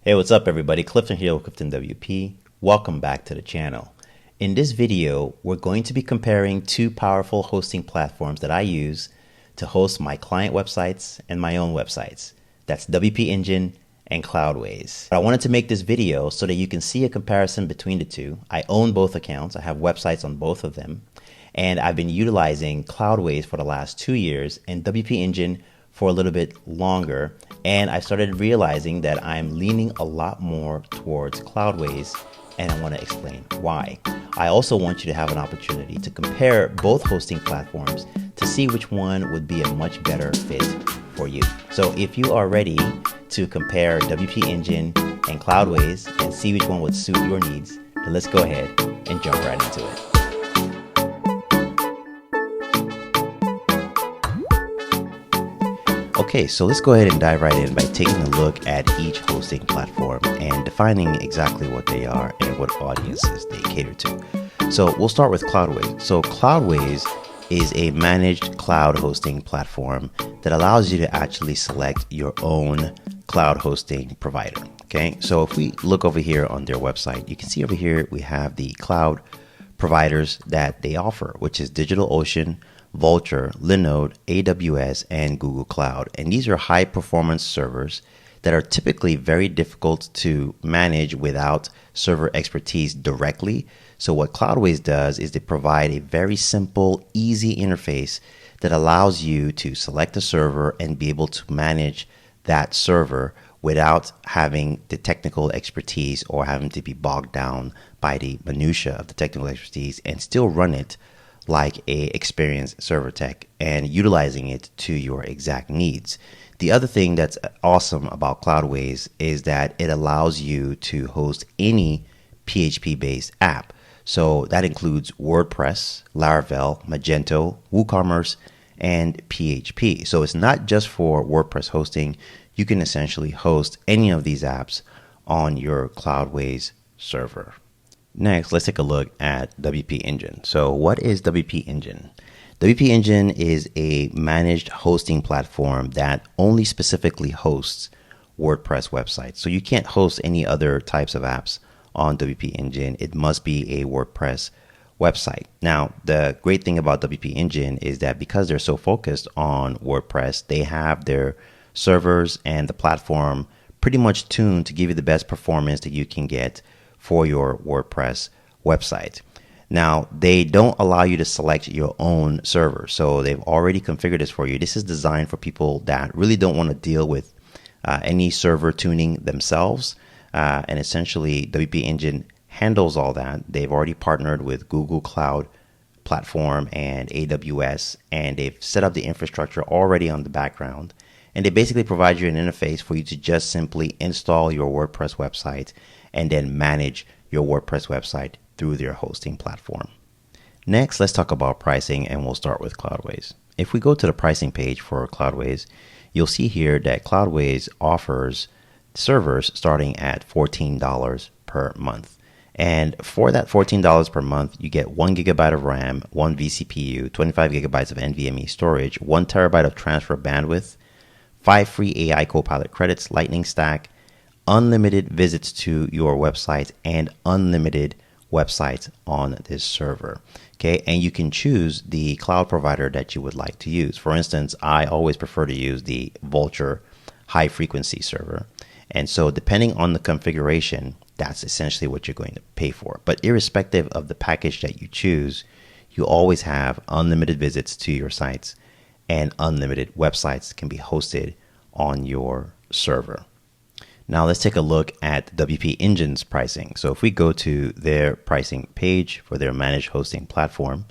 Hey, what's up everybody? Clifton here with Clifton WP. Welcome back to the channel. In this video, we're going to be comparing two powerful hosting platforms that I use to host my client websites and my own websites. That's WP Engine and Cloudways. I wanted to make this video so that you can see a comparison between the two. I own both accounts. I have websites on both of them. And I've been utilizing Cloudways for the last 2 years and WP Engine for a little bit longer, and I started realizing that I'm leaning a lot more towards Cloudways, and I want to explain why. I also want you to have an opportunity to compare both hosting platforms to see which one would be a much better fit for you. So if you are ready to compare WP Engine and Cloudways and see which one would suit your needs, then let's go ahead and jump right into it. Okay, so let's go ahead and dive right in by taking a look at each hosting platform and defining exactly what they are and what audiences they cater to. So we'll start with Cloudways. So Cloudways is a managed cloud hosting platform that allows you to actually select your own cloud hosting provider. Okay, so if we look over here on their website, you can see over here we have the cloud providers that they offer, which is DigitalOcean, Vultr, Linode, AWS, and Google Cloud. And these are high performance servers that are typically very difficult to manage without server expertise directly. So what Cloudways does is they provide a very simple, easy interface that allows you to select a server and be able to manage that server without having the technical expertise or having to be bogged down by the minutia of the technical expertise, and still run it like a experienced server tech and utilizing it to your exact needs. The other thing that's awesome about Cloudways is that it allows you to host any PHP-based app. So that includes WordPress, Laravel, Magento, WooCommerce, and PHP. So it's not just for WordPress hosting. You can essentially host any of these apps on your Cloudways server. Next, let's take a look at WP Engine. So what is WP Engine? WP Engine is a managed hosting platform that only specifically hosts WordPress websites. So you can't host any other types of apps on WP Engine. It must be a WordPress website. Now, the great thing about WP Engine is that because they're so focused on WordPress, they have their servers and the platform pretty much tuned to give you the best performance that you can get for your WordPress website. Now, they don't allow you to select your own server, so they've already configured this for you. This is designed for people that really don't want to deal with any server tuning themselves, and essentially WP Engine handles all that. They've already partnered with Google Cloud Platform and AWS, and they've set up the infrastructure already on the background, and they basically provide you an interface for you to just simply install your WordPress website and then manage your WordPress website through their hosting platform. Next, let's talk about pricing, and we'll start with Cloudways. If we go to the pricing page for Cloudways, you'll see here that Cloudways offers servers starting at $14 per month. And for that $14 per month, you get 1 gigabyte of RAM, 1 vCPU, 25 gigabytes of NVMe storage, 1 terabyte of transfer bandwidth, 5 free AI Copilot credits, Lightning Stack, unlimited visits to your website, and unlimited websites on this server. Okay, and you can choose the cloud provider that you would like to use. For instance, I always prefer to use the Vultr high frequency server. And so depending on the configuration, that's essentially what you're going to pay for. But irrespective of the package that you choose, you always have unlimited visits to your sites, and unlimited websites can be hosted on your server. Now let's take a look at WP Engine's pricing. So if we go to their pricing page for their managed hosting platform,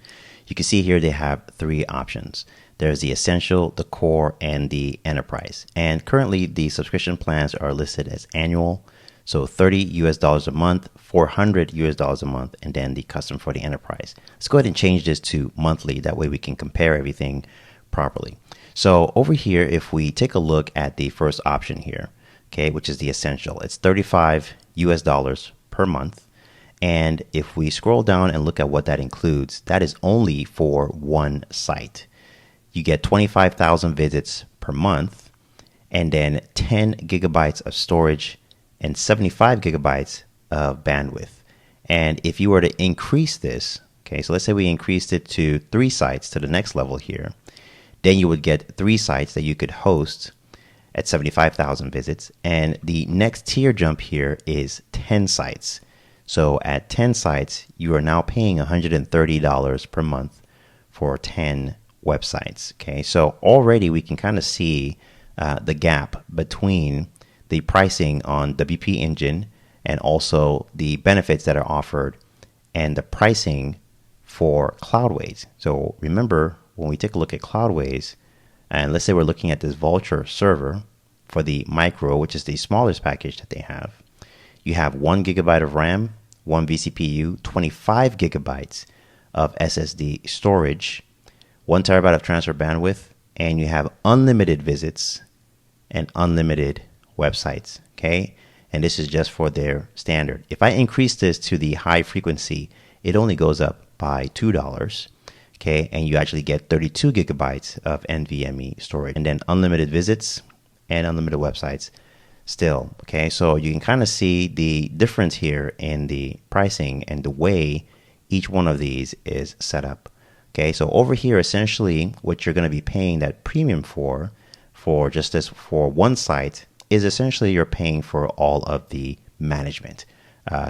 you can see here they have 3 options. There's the Essential, the Core, and the Enterprise. And currently the subscription plans are listed as annual. So $30 a month, $400 a month, and then the custom for the Enterprise. Let's go ahead and change this to monthly. That way we can compare everything properly. So over here, if we take a look at the first option here, okay, which is the Essential, it's $35 per month. And if we scroll down and look at what that includes, that is only for one site. You get 25,000 visits per month, and then 10 gigabytes of storage and 75 gigabytes of bandwidth. And if you were to increase this, okay, so let's say we increased it to 3 sites to the next level here, then you would get 3 sites that you could host at 75,000 visits. And the next tier jump here is 10 sites. So at 10 sites, you are now paying $130 per month for 10 websites. Okay, so already we can kind of see the gap between the pricing on WP Engine and also the benefits that are offered and the pricing for Cloudways. So remember, when we take a look at Cloudways, and let's say we're looking at this Vultr server for the micro, which is the smallest package that they have, you have 1 gigabyte of RAM, 1 vCPU, 25 gigabytes of SSD storage, 1 terabyte of transfer bandwidth, and you have unlimited visits and unlimited websites. Okay, and this is just for their standard. If I increase this to the high frequency, it only goes up by $2. Okay, and you actually get 32 gigabytes of NVMe storage, and then unlimited visits and unlimited websites still. Okay, so you can kind of see the difference here in the pricing and the way each one of these is set up. Okay, so over here, essentially what you're going to be paying that premium for just this for one site is essentially you're paying for all of the management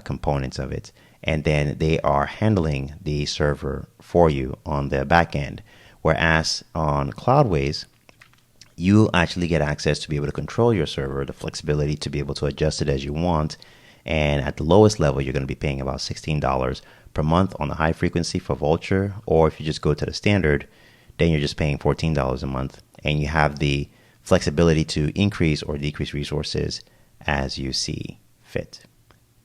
components of it. And then they are handling the server for you on the back end. Whereas on Cloudways, you actually get access to be able to control your server, the flexibility to be able to adjust it as you want. And at the lowest level, you're going to be paying about $16 per month on the high frequency for Vultr. Or if you just go to the standard, then you're just paying $14 a month. And you have the flexibility to increase or decrease resources as you see fit.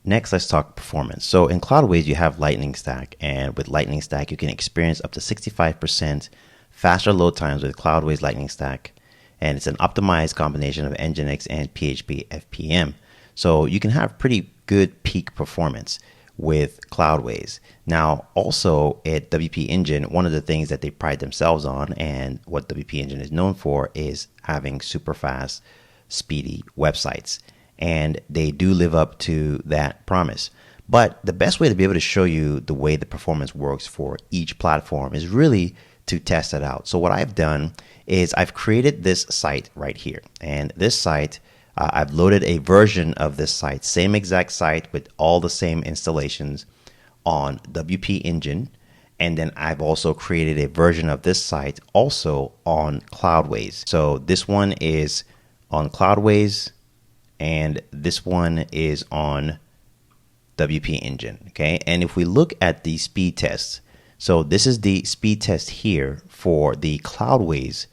Next, let's talk performance. So in Cloudways, you have Lightning Stack, and with Lightning Stack, you can experience up to 65% faster load times with Cloudways Lightning Stack, and it's an optimized combination of Nginx and PHP FPM. So you can have pretty good peak performance with Cloudways. Now, also at WP Engine, one of the things that they pride themselves on, and what WP Engine is known for, is having super fast, speedy websites. And they do live up to that promise. But the best way to be able to show you the way the performance works for each platform is really to test it out. So what I've done is I've created this site right here. And this site, I've loaded a version of this site, same exact site with all the same installations on WP Engine. And then I've also created a version of this site also on Cloudways. So this one is on Cloudways, and this one is on WP Engine, okay? And if we look at the speed tests, so this is the speed test here for the Cloudways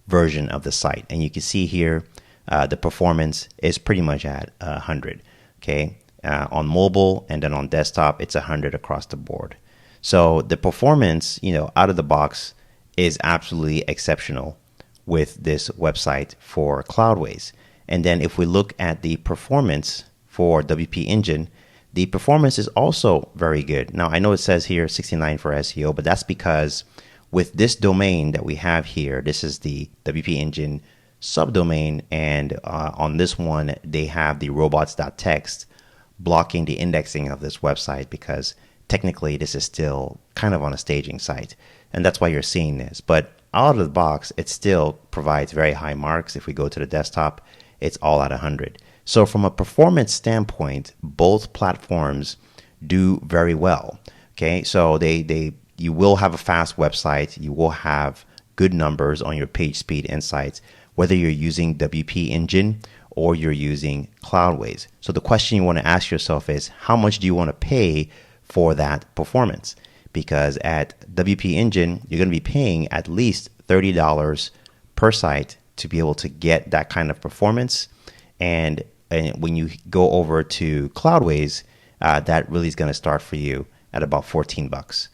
version of the site. And you can see here, the performance is pretty much at 100, okay? On mobile and then on desktop, it's 100 across the board. So the performance, out of the box is absolutely exceptional with this website for Cloudways. And then if we look at the performance for WP Engine, the performance is also very good. Now, I know it says here 69 for SEO, but that's because with this domain that we have here, this is the WP Engine subdomain. And on this one, they have the robots.txt blocking the indexing of this website because technically this is still kind of on a staging site. And that's why you're seeing this. But out of the box, it still provides very high marks. If we go to the desktop, it's all at 100. So from a performance standpoint, both platforms do very well. Okay, so you will have a fast website, you will have good numbers on your page speed insights, whether you're using WP Engine or you're using Cloudways. So the question you want to ask yourself is, how much do you want to pay for that performance? Because at WP Engine, you're going to be paying at least $30 per site to be able to get that kind of performance. And when you go over to Cloudways, that really is going to start for you at about $14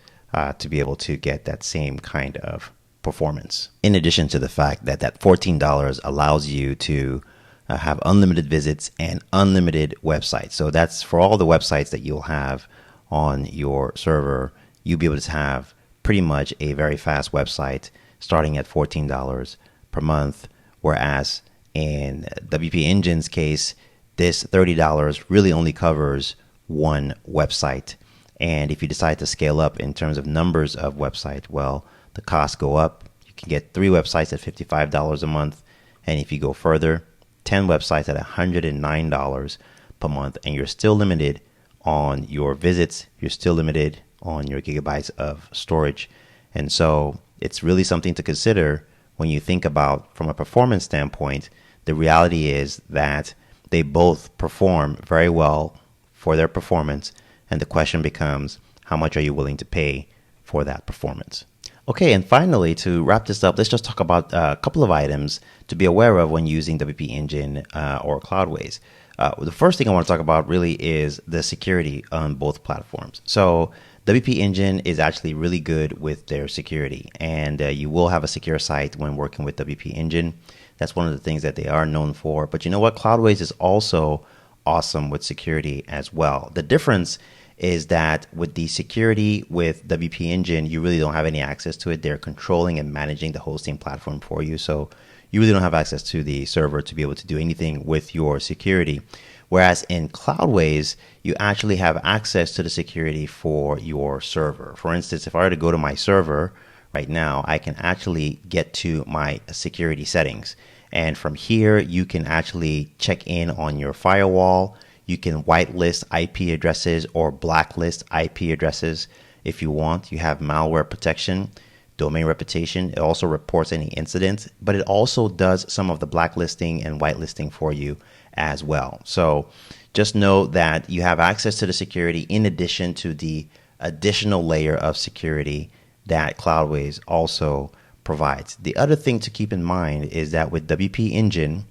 to be able to get that same kind of performance. In addition to the fact that that $14 allows you to have unlimited visits and unlimited websites. So that's for all the websites that you'll have on your server. You'll be able to have pretty much a very fast website starting at $14 per month. Whereas in WP Engine's case, this $30 really only covers one website. And if you decide to scale up in terms of numbers of websites, well, the costs go up. You can get 3 websites at $55 a month. And if you go further, 10 websites at $109 per month. And you're still limited on your visits. You're still limited on your gigabytes of storage. And so it's really something to consider when you think about from a performance standpoint. The reality is that they both perform very well for their performance. And the question becomes, how much are you willing to pay for that performance? Okay, and finally, to wrap this up, let's just talk about a couple of items to be aware of when using WP Engine or Cloudways. The first thing I want to talk about really is the security on both platforms. So WP Engine is actually really good with their security, and you will have a secure site when working with WP Engine. That's one of the things that they are known for. But you know what? Cloudways is also awesome with security as well. The difference is that with the security with WP Engine, you really don't have any access to it. They're controlling and managing the hosting platform for you. So you really don't have access to the server to be able to do anything with your security. Whereas in Cloudways, you actually have access to the security for your server. For instance, if I were to go to my server right now, I can actually get to my security settings. And from here, you can actually check in on your firewall. You can whitelist IP addresses or blacklist IP addresses if you want. You have malware protection, domain reputation. It also reports any incidents, but it also does some of the blacklisting and whitelisting for you as well. So just know that you have access to the security in addition to the additional layer of security that Cloudways also provides. The other thing to keep in mind is that with WP Engine,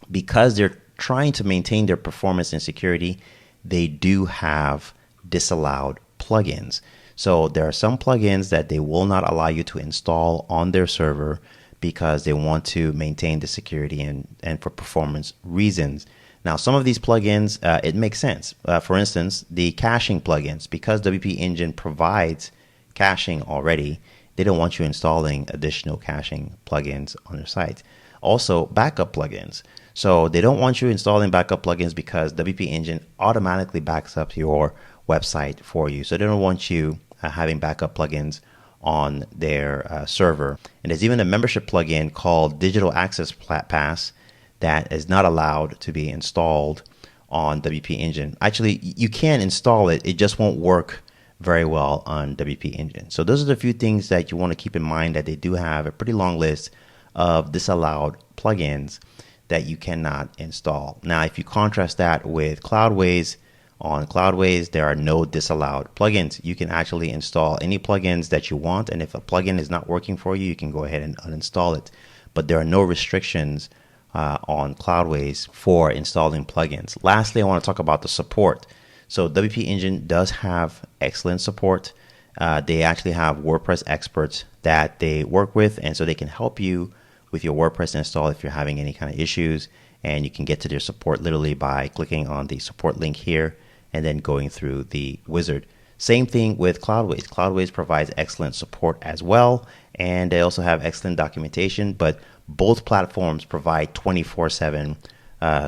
because they're trying to maintain their performance and security, they do have disallowed plugins. So there are some plugins that they will not allow you to install on their server because they want to maintain the security and for performance reasons. Now, some of these plugins, it makes sense. For instance, the caching plugins, because WP Engine provides caching already, they don't want you installing additional caching plugins on their site. Also, backup plugins. So they don't want you installing backup plugins because WP Engine automatically backs up your website for you. So they don't want you having backup plugins on their server. And there's even a membership plugin called Digital Access Pass that is not allowed to be installed on WP Engine. Actually, you can install it. It just won't work very well on WP Engine. So those are the few things that you want to keep in mind, that they do have a pretty long list of disallowed plugins that you cannot install. Now, if you contrast that with Cloudways, on Cloudways, there are no disallowed plugins. You can actually install any plugins that you want, and if a plugin is not working for you, you can go ahead and uninstall it. But there are no restrictions on Cloudways for installing plugins. Lastly, I want to talk about the support. So WP Engine does have excellent support. They actually have WordPress experts that they work with, and so they can help you with your WordPress install if you're having any kind of issues. And you can get to their support literally by clicking on the support link here and then going through the wizard. Same thing with Cloudways. Cloudways provides excellent support as well, and they also have excellent documentation, but both platforms provide 24/7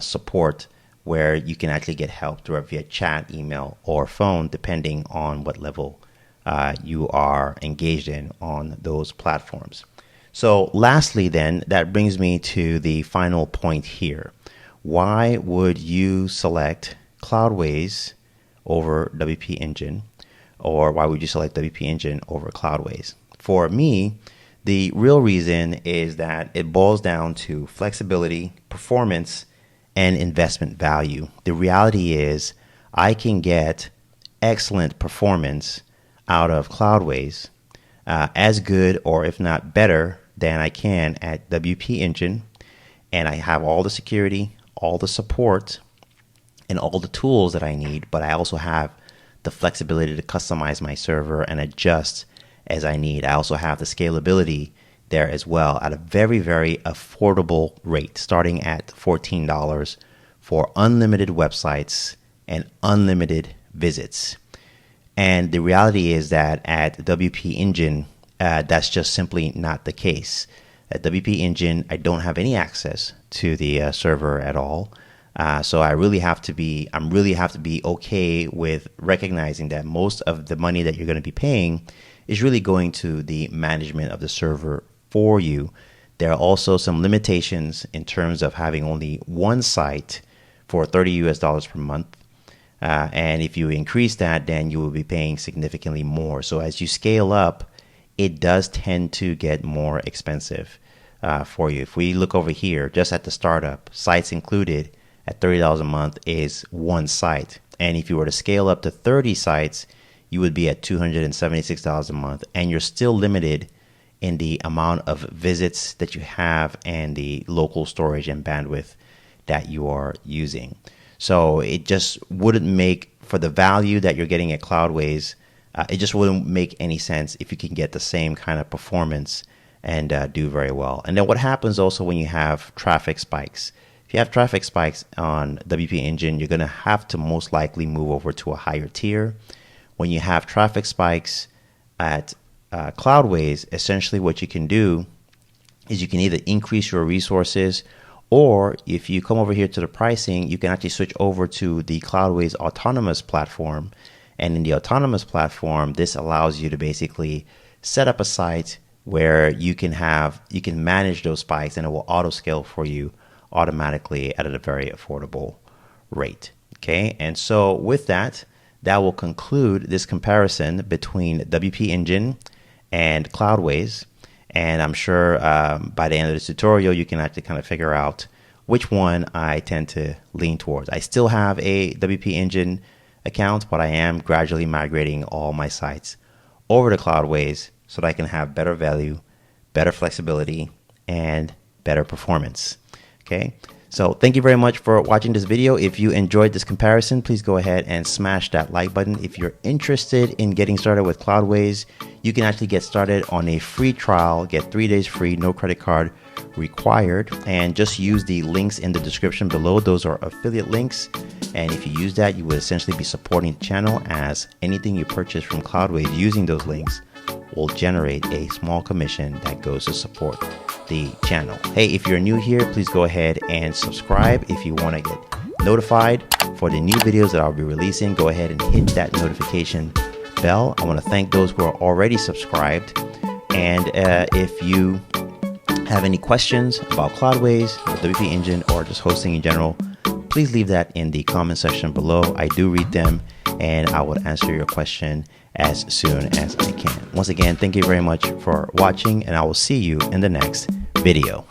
support where you can actually get help via chat, email, or phone, depending on what level you are engaged in on those platforms. So lastly then, that brings me to the final point here. Why would you select Cloudways over WP Engine, or why would you select WP Engine over Cloudways? For me, the real reason is that it boils down to flexibility, performance, and investment value. The reality is I can get excellent performance out of Cloudways, as good or if not better than I can at WP Engine, and I have all the security, all the support, and all the tools that I need, but I also have the flexibility to customize my server and adjust as I need. I also have the scalability there as well at a very, very affordable rate, starting at $14 for unlimited websites and unlimited visits. And the reality is that at WP Engine, that's just simply not the case. At WP Engine, I don't have any access to the server at all. So I'm really have to be okay with recognizing that most of the money that you're going to be paying is really going to the management of the server for you. There are also some limitations in terms of having only one site for $30 per month. And if you increase that, then you will be paying significantly more. So as you scale up, it does tend to get more expensive for you. If we look over here, just at the startup, sites included at $30 a month is one site. And if you were to scale up to 30 sites, you would be at $276 a month. And you're still limited in the amount of visits that you have and the local storage and bandwidth that you are using. So it just wouldn't make, for the value that you're getting at Cloudways, it just wouldn't make any sense if you can get the same kind of performance and do very well. And then what happens also when you have traffic spikes? If you have traffic spikes on WP Engine, you're going to have to most likely move over to a higher tier. When you have traffic spikes at Cloudways, essentially what you can do is you can either increase your resources, or if you come over here to the pricing, you can actually switch over to the Cloudways autonomous platform. And in the autonomous platform, this allows you to basically set up a site where you can manage those spikes, and it will auto scale for you automatically at a very affordable rate. Okay, and so with that, that will conclude this comparison between WP Engine and Cloudways. And I'm sure by the end of this tutorial, you can actually kind of figure out which one I tend to lean towards. I still have a WP Engine account, but I am gradually migrating all my sites over to Cloudways so that I can have better value, better flexibility, and better performance. Okay, so thank you very much for watching this video. If you enjoyed this comparison, please go ahead and smash that like button. If you're interested in getting started with Cloudways, you can actually get started on a free trial, get 3 days free, no credit card required, and just use the links in the description below. Those are affiliate links, and if you use that, you would essentially be supporting the channel, as anything you purchase from Cloudways using those links will generate a small commission that goes to support the channel. Hey, if you're new here, please go ahead and subscribe. If you want to get notified for the new videos that I'll be releasing, go ahead and hit that notification bell. I want to thank those who are already subscribed. And if you have any questions about Cloudways, WP Engine, or just hosting in general, please leave that in the comment section below. I do read them, and I will answer your question as soon as I can. Once again, thank you very much for watching, and I will see you in the next video.